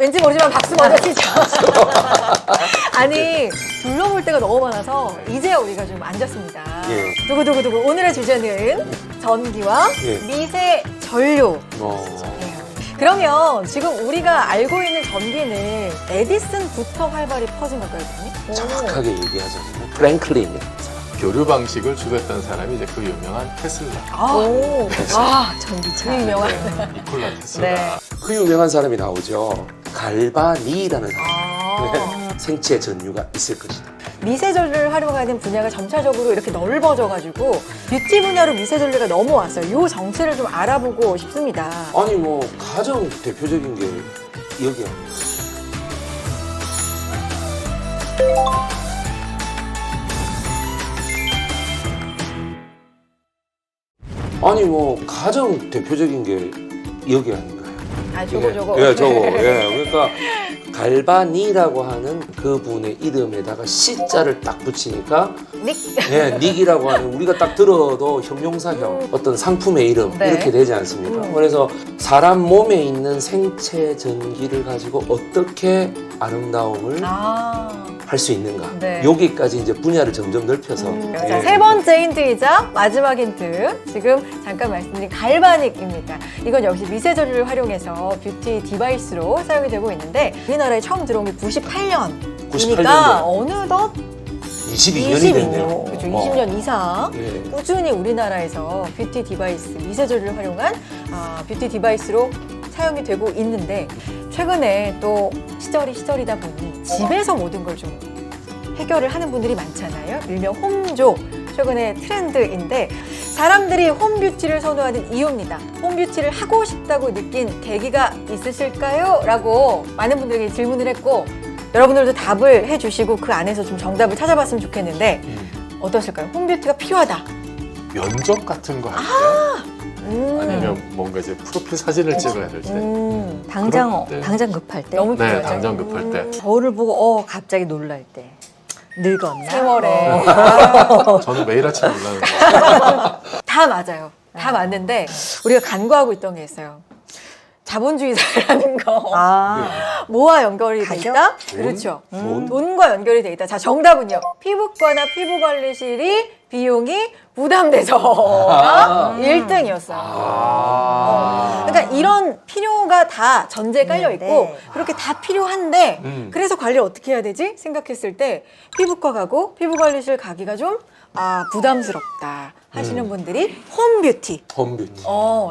왠지 모르지만 박수 먼저 치죠. 아니, 둘러볼 때가 너무 많아서 이제야 우리가 좀 앉았습니다. 예. 두구두구두구. 오늘의 주제는 전기와 예. 미세 전류. 어. 그러면 지금 우리가 알고 있는 전기는 에디슨부터 활발히 퍼진 걸까요? 정확하게 얘기하자면 프랭클린. 교류 방식을 주도했던 사람이 이제 그 유명한 테슬라, 오, 전기차. 그 유명한. 니콜라 테슬라. 네. 그 유명한 사람이 나오죠. 갈바니라는 사람. 아. 생체 전류가 있을 것이다. 미세전류를 활용하는 분야가 점차적으로 이렇게 넓어져가지고 뷰티 분야로 미세전류가 넘어왔어요. 이 정체를 좀 알아보고 싶습니다. 아니 뭐 가장 대표적인 게 여기야. 아니 뭐 가장 대표적인 게 여기 아닌가요? 아, 저거. 예, 저거. 예, 그러니까 갈바니라고 하는 그분의 이름에다가 C자를 딱 붙이니까 닉. 예, 닉이라고 하는 우리가 딱 들어도 형용사형 어떤 상품의 이름 네. 이렇게 되지 않습니까? 그래서 사람 몸에 있는 생체 전기를 가지고 어떻게 아름다움을 할 수 있는가 네. 여기까지 이제 분야를 점점 넓혀서 자, 세 번째 힌트이자 마지막 힌트. 지금 잠깐 말씀드린 갈바닉입니다. 이건 역시 미세전류를 활용해서 뷰티 디바이스로 사용이 되고 있는데 우리나라에 처음 들어온 게 98년이니까 98년도. 어느덧 22년이 됐네요. 그렇죠. 20년 이상 예. 꾸준히 우리나라에서 뷰티 디바이스, 미세전류를 활용한 뷰티 디바이스로 사용이 되고 있는데 최근에 또 시절이다 보니 집에서 모든 걸 좀 해결을 하는 분들이 많잖아요. 일명 홈조. 최근에 트렌드인데 사람들이 홈뷰티를 선호하는 이유입니다. 홈뷰티를 하고 싶다고 느낀 계기가 있으실까요? 라고 많은 분들에게 질문을 했고 여러분들도 답을 해주시고 그 안에서 좀 정답을 찾아봤으면 좋겠는데 어떠실까요? 홈뷰티가 필요하다. 면접 같은 거 할 때, 아니면 뭔가 이제 프로필 사진을 찍어야 될 때, 당장 그럴 때. 당장 급할 때. 너무 네, 필요하죠. 당장 급할 때. 거울을 보고 갑자기 놀랄 때. 늙었나? 세월에 저는 매일 아침 놀라는 거. 다 맞아요. 다 맞는데 우리가 간과하고 있던 게 있어요. 자본주의자라는 거. 뭐와 연결이 돼 가격? 있다? 돈? 그렇죠. 돈? 돈과 연결이 돼 있다. 자, 정답은요. 피부과나 피부관리실이 비용이 부담돼서 1등이었어요. 그러니까 이런 필요가 다 전제에 깔려 있고 네. 그렇게 다 필요한데 그래서 관리를 어떻게 해야 되지? 생각했을 때 피부과 가고 피부관리실 가기가 좀 부담스럽다 하시는 분들이 홈뷰티 홈뷰티.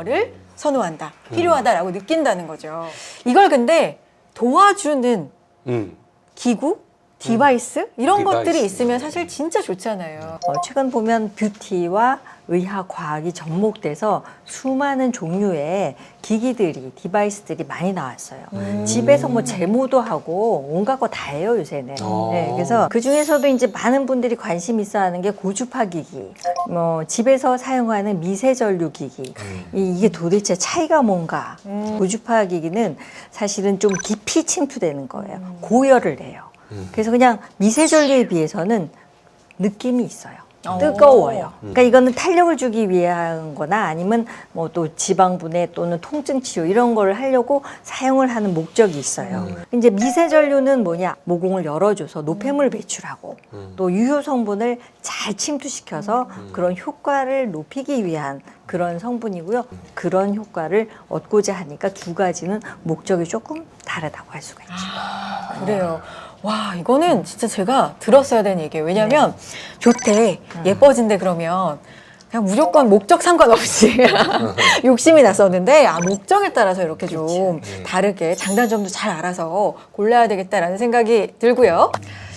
를 선호한다. 필요하다라고 느낀다는 거죠. 이걸 근데 도와주는 기구? 디바이스? 이런 디바이스. 것들이 있으면 사실 진짜 좋잖아요. 최근 보면 뷰티와 의학 과학이 접목돼서 수많은 종류의 기기들이 디바이스들이 많이 나왔어요. 집에서 뭐 제모도 하고 온갖 거 다 해요 요새는. 네, 그래서 그 중에서도 이제 많은 분들이 관심 있어하는 게 고주파 기기, 뭐 집에서 사용하는 미세전류 기기. 이게 도대체 차이가 뭔가? 고주파 기기는 사실은 좀 깊이 침투되는 거예요. 고열을 내요. 그래서 그냥 미세전류에 비해서는 느낌이 있어요. 뜨거워요. 그러니까 이거는 탄력을 주기 위한 거나 아니면 뭐 또 지방분해 또는 통증 치료 이런 거를 하려고 사용을 하는 목적이 있어요. 이제 미세전류는 뭐냐? 모공을 열어줘서 노폐물 배출하고 또 유효 성분을 잘 침투시켜서 그런 효과를 높이기 위한 그런 성분이고요. 그런 효과를 얻고자 하니까 두 가지는 목적이 조금 다르다고 할 수가 있죠. 그래요. 와, 이거는 진짜 제가 들었어야 되는 얘기예요. 왜냐면 좋대, 예뻐진대 그러면 그냥 무조건 목적 상관없이 욕심이 났었는데 목적에 따라서 이렇게 좀 다르게 장단점도 잘 알아서 골라야 되겠다라는 생각이 들고요.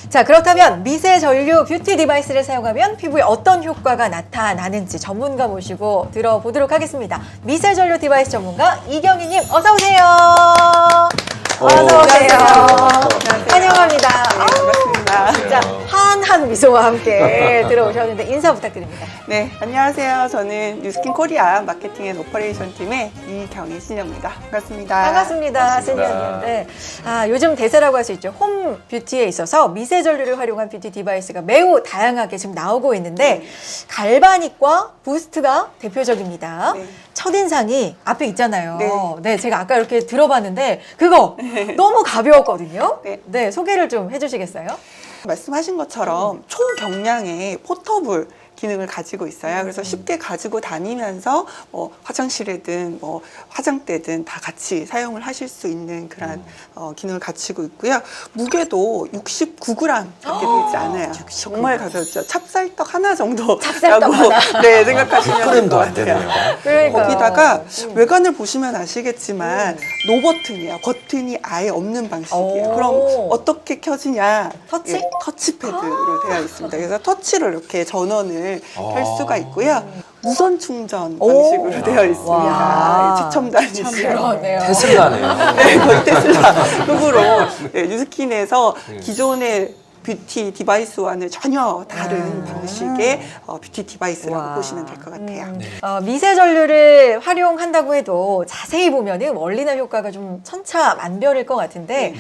자, 그렇다면 미세전류 뷰티 디바이스를 사용하면 피부에 어떤 효과가 나타나는지 전문가 모시고 들어보도록 하겠습니다. 미세전류 디바이스 전문가 이경희님 어서 오세요. 어서 오세요. 환영합니다. 반갑습니다. 진짜 환한 미소와 함께 들어오셨는데 인사 부탁드립니다. 네, 안녕하세요. 저는 뉴스킨 코리아 마케팅 앤 오퍼레이션 팀의 이경희 시녀입니다. 반갑습니다. 반갑습니다. 신이었는데 요즘 대세라고 할 수 있죠. 홈 뷰티에 있어서 미세전류를 활용한 뷰티 디바이스가 매우 다양하게 지금 나오고 있는데 갈바닉과 부스트가 대표적입니다. 네. 첫인상이 앞에 있잖아요. 네. 네, 제가 아까 이렇게 들어봤는데 그거 너무 가벼웠거든요. 네. 네, 소개를 좀 해주시겠어요? 말씀하신 것처럼 초경량의 포터블 기능을 가지고 있어요. 그래서 쉽게 가지고 다니면서 뭐 화장실에든 뭐 화장대든 다 같이 사용을 하실 수 있는 그런 기능을 갖추고 있고요. 무게도 69g밖에 되지 않아요. 정말 가볍죠. 찹쌀떡 하나 정도라고 찹쌀떡 하나. 네, 생각하시면 될 것 그램도 안 같아요. 되네요. 그러니까요. 거기다가 외관을 보시면 아시겠지만 노 버튼이에요. 버튼이 아예 없는 방식이에요. 오. 그럼 어떻게 켜지냐? 터치? 예, 터치패드로 되어 있습니다. 그래서 터치를 이렇게 전원을 할 수가 있고요. 무선 충전 방식으로 되어 있습니다. 와. 추첨단이시죠. 그러네요. 테슬라네요. 네, 거의 테슬라 급으로 뉴스킨에서 기존의 뷰티 디바이스와는 전혀 다른 방식의 뷰티 디바이스라고 와. 보시면 될 것 같아요. 미세 전류를 활용한다고 해도 자세히 보면은 원리나 효과가 좀 천차만별일 것 같은데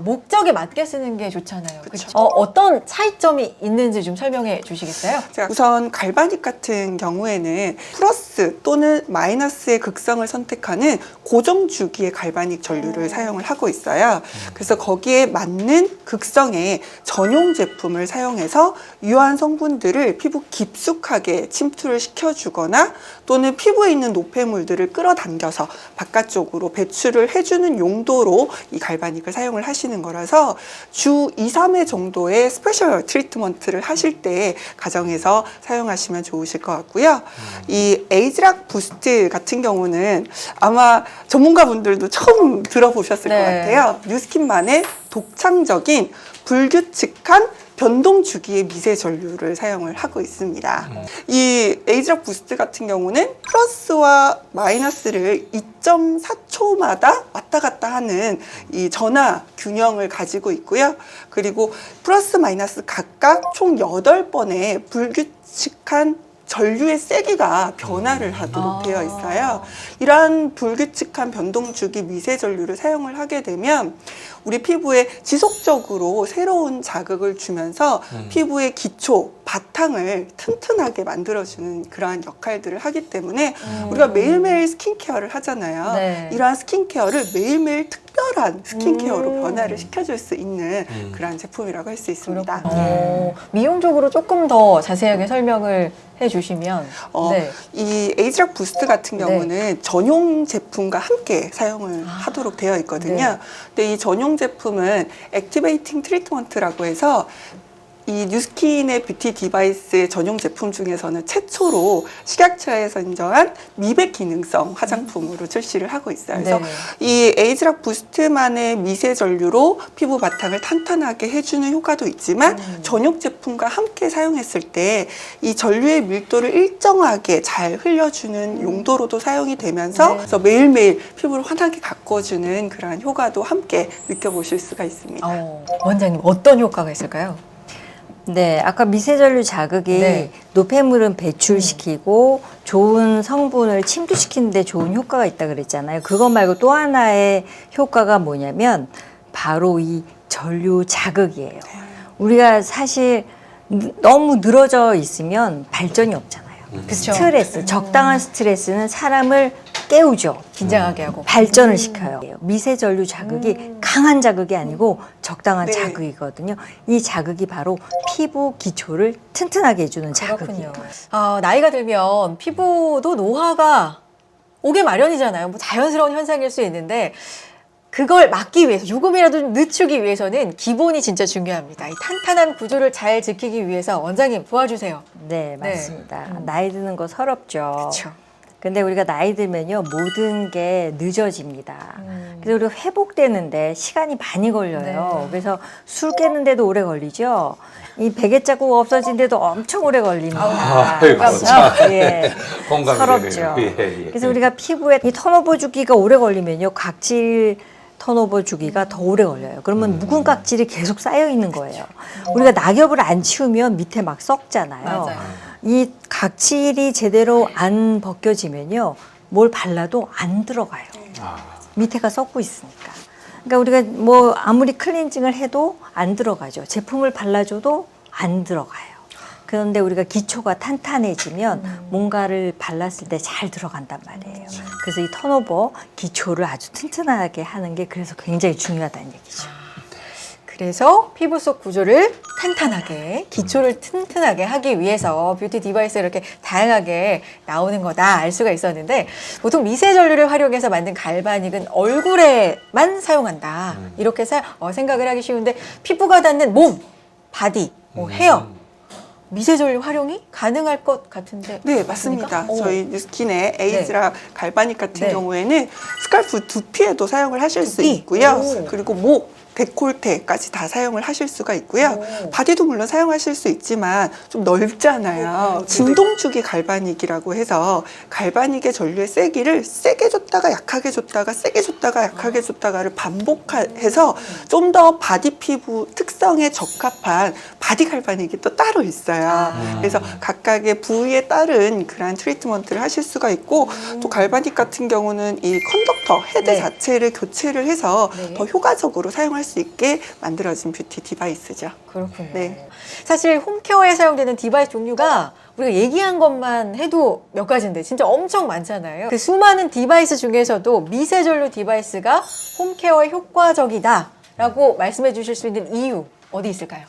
목적에 맞게 쓰는 게 좋잖아요. 그쵸. 그쵸? 어떤 차이점이 있는지 좀 설명해 주시겠어요? 자, 우선 갈바닉 같은 경우에는 플러스 또는 마이너스의 극성을 선택하는 고정 주기의 갈바닉 전류를 사용을 하고 있어요. 그래서 거기에 맞는 극성의 전용 제품을 사용해서 유효한 성분들을 피부 깊숙하게 침투를 시켜주거나 또는 피부에 있는 노폐물들을 끌어당겨서 바깥쪽으로 배출을 해주는 용도로 이 갈바닉을 사용을 하시는 거라서 주 2, 3회 정도의 스페셜 트리트먼트를 하실 때 가정에서 사용하시면 좋으실 것 같고요. 이 에이지락 부스트 같은 경우는 아마 전문가분들도 처음 들어보셨을 네. 것 같아요. 뉴스킨만의 독창적인 불규칙한 변동 주기의 미세 전류를 사용을 하고 있습니다. 이 에이지락 부스트 같은 경우는 플러스와 마이너스를 2.4초마다 왔다 갔다 하는 이 전화 균형을 가지고 있고요. 그리고 플러스 마이너스 각각 총 8번의 불규칙한 전류의 세기가 변화를 하도록 되어 있어요. 이러한 불규칙한 변동 주기 미세 전류를 사용을 하게 되면 우리 피부에 지속적으로 새로운 자극을 주면서 피부의 기초, 바탕을 튼튼하게 만들어주는 그러한 역할들을 하기 때문에 우리가 매일매일 스킨케어를 하잖아요. 네. 이러한 스킨케어를 매일매일 특별한 스킨케어로 변화를 시켜줄 수 있는 그러한 제품이라고 할 수 있습니다. 미용적으로 조금 더 자세하게 설명을 해주시면 네. 이 에이지락 부스트 같은 네. 경우는 전용 제품과 함께 사용을 하도록 되어 있거든요. 네. 근데 이 전용 제품은 액티베이팅 트리트먼트라고 해서 이 뉴스킨의 뷰티 디바이스의 전용 제품 중에서는 최초로 식약처에서 인정한 미백 기능성 화장품으로 출시를 하고 있어요. 그래서 네. 이 에이지락 부스트만의 미세 전류로 피부 바탕을 탄탄하게 해주는 효과도 있지만 전용 제품과 함께 사용했을 때 이 전류의 밀도를 일정하게 잘 흘려주는 용도로도 사용이 되면서 네. 그래서 매일매일 피부를 환하게 가꿔주는 그러한 효과도 함께 느껴보실 수가 있습니다. 원장님 어떤 효과가 있을까요? 네, 아까 미세전류 자극이 네. 노폐물은 배출시키고 좋은 성분을 침투시키는 데 좋은 효과가 있다 그랬잖아요. 그것 말고 또 하나의 효과가 뭐냐면 바로 이 전류 자극이에요. 우리가 사실 너무 늘어져 있으면 발전이 없잖아요. 그 스트레스, 적당한 스트레스는 사람을 깨우죠. 긴장하게 하고 발전을 시켜요. 미세전류 자극이 강한 자극이 아니고 적당한 네. 자극이거든요. 이 자극이 바로 피부 기초를 튼튼하게 해주는 자극이에요. 그렇군요. 나이가 들면 피부도 노화가 오게 마련이잖아요. 뭐 자연스러운 현상일 수 있는데 그걸 막기 위해서 조금이라도 좀 늦추기 위해서는 기본이 진짜 중요합니다. 이 탄탄한 구조를 잘 지키기 위해서 원장님 도와주세요. 네, 맞습니다. 나이 드는 거 서럽죠. 그렇죠. 근데 우리가 나이 들면요 모든 게 늦어집니다. 그래서 우리가 회복되는데 시간이 많이 걸려요. 네. 그래서 술 깨는데도 오래 걸리죠. 이 베개 자국 없어진데도 엄청 오래 걸립니다. 아이고, 참. 예. 공감이 서럽죠. 되네요. 예, 예. 그래서 우리가 피부에 이 턴오버 주기가 오래 걸리면요 각질 턴오버 주기가 더 오래 걸려요. 그러면 묵은 각질이 계속 쌓여 있는 거예요. 우리가 낙엽을 안 치우면 밑에 막 썩잖아요. 맞아요. 이 각질이 제대로 안 벗겨지면요 뭘 발라도 안 들어가요. 밑에가 썩고 있으니까. 그러니까 우리가 뭐 아무리 클렌징을 해도 안 들어가죠. 제품을 발라줘도 안 들어가요. 그런데 우리가 기초가 탄탄해지면 뭔가를 발랐을 때 잘 들어간단 말이에요. 그래서 이 턴오버 기초를 아주 튼튼하게 하는 게 그래서 굉장히 중요하다는 얘기죠. 그래서 피부 속 구조를 탄탄하게, 기초를 튼튼하게 하기 위해서 뷰티 디바이스가 이렇게 다양하게 나오는 거다 알 수가 있었는데, 보통 미세 전류를 활용해서 만든 갈바닉은 얼굴에만 사용한다 이렇게 생각을 하기 쉬운데, 피부가 닿는 몸, 바디, 헤어, 미세 전류 활용이 가능할 것 같은데. 네, 맞습니다. 오. 저희 뉴스킨의 에이즈라 갈바닉 같은 네. 경우에는 스칼프 두피에도 사용을 하실 수 두피? 있고요. 오. 그리고 목, 데콜테까지 다 사용을 하실 수가 있고요. 바디도 물론 사용하실 수 있지만 좀 넓잖아요. 진동주기 갈바닉이라고 해서 갈바닉의 전류의 세기를 세게 줬다가 약하게 줬다가 세게 줬다가 약하게 줬다가를 반복해서 좀 더 바디 피부 특성에 적합한 바디 갈바닉이 또 따로 있어요. 그래서 각각의 부위에 따른 그런 트리트먼트를 하실 수가 있고, 또 갈바닉 같은 경우는 이 컨덕터 헤드 네. 자체를 교체를 해서 네. 더 효과적으로 사용할 수 있게 만들어진 뷰티 디바이스죠. 그렇군요. 네. 사실 홈케어에 사용되는 디바이스 종류가 우리가 얘기한 것만 해도 몇 가지인데 진짜 엄청 많잖아요. 그 수많은 디바이스 중에서도 미세 전류 디바이스가 홈케어에 효과적이다라고 말씀해 주실 수 있는 이유 어디 있을까요?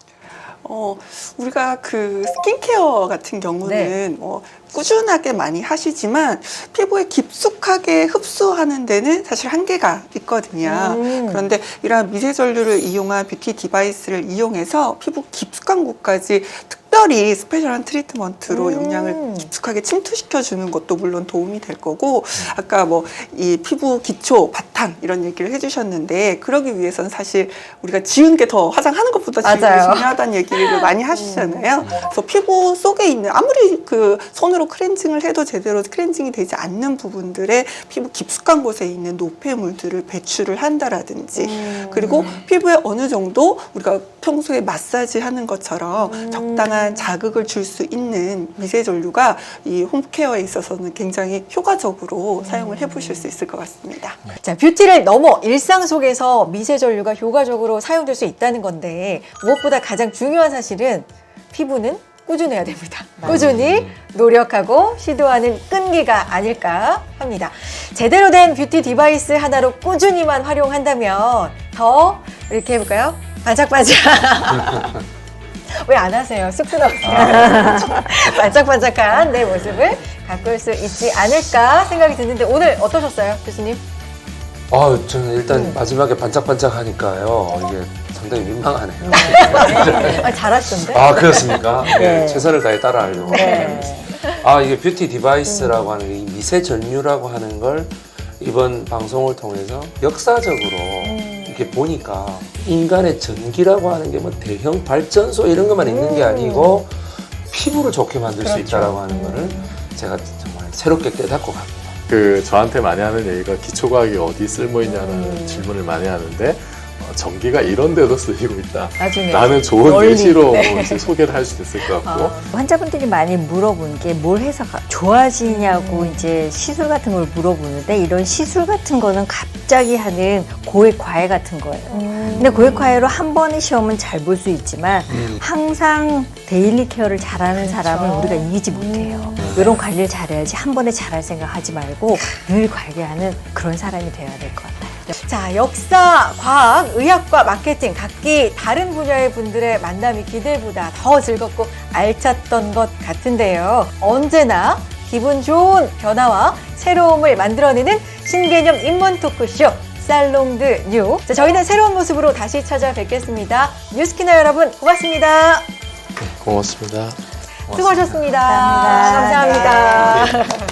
우리가 그 스킨케어 같은 경우는 네. 뭐 꾸준하게 많이 하시지만 피부에 깊숙하게 흡수하는 데는 사실 한계가 있거든요. 그런데 이러한 미세 전류를 이용한 뷰티 디바이스를 이용해서 피부 깊숙한 곳까지 특별히 스페셜한 트리트먼트로 영양을 깊숙하게 침투시켜 주는 것도 물론 도움이 될 거고, 아까 뭐 이 피부 기초 바탕 이런 얘기를 해주셨는데, 그러기 위해서는 사실 우리가 지운 게 더 화장하는 것보다 지운 게 맞아요. 중요하다는 얘기를 많이 하시잖아요. 그래서 피부 속에 있는 아무리 그 손으로 클렌징을 해도 제대로 클렌징이 되지 않는 부분들의 피부 깊숙한 곳에 있는 노폐물들을 배출을 한다라든지, 그리고 피부에 어느 정도 우리가 평소에 마사지 하는 것처럼 적당한 자극을 줄 수 있는 미세 전류가 이 홈케어에 있어서는 굉장히 효과적으로 사용을 해보실 수 있을 것 같습니다. 자, 뷰티를 넘어 일상 속에서 미세 전류가 효과적으로 사용될 수 있다는 건데, 무엇보다 가장 중요한 사실은 피부는 꾸준해야 됩니다. 꾸준히 노력하고 시도하는 끈기가 아닐까 합니다. 제대로 된 뷰티 디바이스 하나로 꾸준히만 활용한다면 더 이렇게 해볼까요? 반짝반짝. 왜 안 하세요? 쑥스러우세요. 반짝반짝한 내 모습을 가꿀 수 있지 않을까 생각이 드는데, 오늘 어떠셨어요, 교수님? 저는 일단 마지막에 반짝반짝 하니까요. 이게 상당히 민망하네요. 잘하시던데? 그렇습니까? 네. 네. 최선을 다해 따라하려고. 네. 이게 뷰티 디바이스라고 하는 게, 이 미세 전류라고 하는 걸 이번 방송을 통해서 역사적으로 이렇게 보니까, 인간의 전기라고 하는 게 뭐 대형 발전소 이런 것만 있는 게 아니고 피부를 좋게 만들 수 있다라고 하는 거를 제가 정말 새롭게 깨닫고 갑니다. 저한테 많이 하는 얘기가 기초과학이 어디 쓸모 있냐는 질문을 많이 하는데, 전기가 이런 데도 쓰이고 있다. 나중에 나는 좋은 널리. 예시로 네. 이제 소개를 할 수 있을 것 같고. 환자분들이 많이 물어보는 게 뭘 해서 좋아지냐고 이제 시술 같은 걸 물어보는데, 이런 시술 같은 거는 갑자기 하는 고액 과외 같은 거예요. 근데 고액 과외로 한 번의 시험은 잘 볼 수 있지만 항상 데일리 케어를 잘하는 사람은 우리가 이기지 못해요. 이런 관리를 잘해야지 한 번에 잘할 생각하지 말고 늘 관리하는 그런 사람이 돼야 될 것 같아요. 자, 역사, 과학, 의학과 마케팅 각기 다른 분야의 분들의 만남이 기대보다 더 즐겁고 알찼던 것 같은데요. 언제나 기분 좋은 변화와 새로움을 만들어내는 신개념 입문 토크쇼 살롱드 뉴. 자, 저희는 새로운 모습으로 다시 찾아뵙겠습니다. 뉴스키너 여러분 고맙습니다. 고맙습니다. 수고하셨습니다. 감사합니다. 감사합니다.